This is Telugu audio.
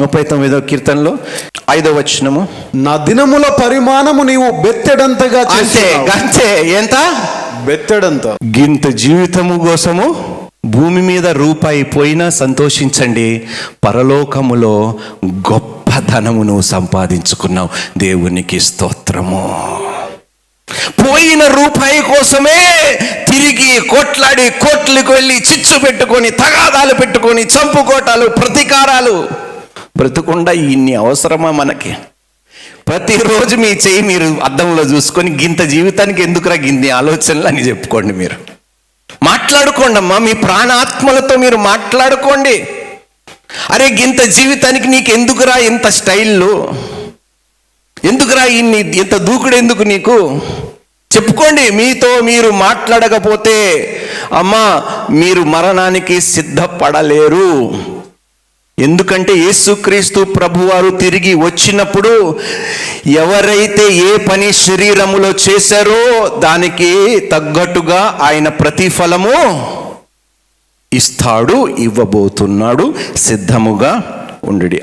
39వ కీర్తనలో 5వ వచనము, నా దినముల పరిమాణము నీవు బెత్తెడంతగా చేసావు. అంతే ఎంత? బెత్తెడంత. గింత జీవితము కోసము భూమి మీద రూపాయి పోయినా సంతోషించండి, పరలోకములో గొప్ప ధనము నువ్వు సంపాదించుకున్నావు. దేవునికి స్తోత్రము. పోయిన రూపాయి కోసమే తిరిగి కొట్లాడి కోట్లకు వెళ్ళి చిచ్చు పెట్టుకొని, తగాదాలు పెట్టుకొని, చంపుకోటాలు, ప్రతీకారాలు బ్రతుకుండా ఇన్ని అవసరమా మనకి? ప్రతిరోజు మీ చెయ్యి మీరు అద్దంలో చూసుకొని గింత జీవితానికి ఎందుకురా గిన్ని ఆలోచనలు అని చెప్పుకోండి. మీరు మాట్లాడుకోండి అమ్మా, మీ ప్రాణాత్మలతో మీరు మాట్లాడుకోండి. అరే గింత జీవితానికి నీకు ఎందుకురా ఇంత స్టైల్లో, ఎందుకురా ఇన్ని ఇంత దూకుడు ఎందుకు నీకు? చెప్పుకోండి. మీతో మీరు మాట్లాడకపోతే అమ్మా మీరు మరణానికి సిద్ధపడలేరు. ఎందుకంటే యేసుక్రీస్తు ప్రభువారు తిరిగి వచ్చినప్పుడు ఎవరైతే ఏ పని శరీరములో చేశారో దానికి తగ్గట్టుగా ఆయన ప్రతిఫలము ఇస్తాడు, ఇవ్వబోతున్నాడు. సిద్ధముగా ఉండు.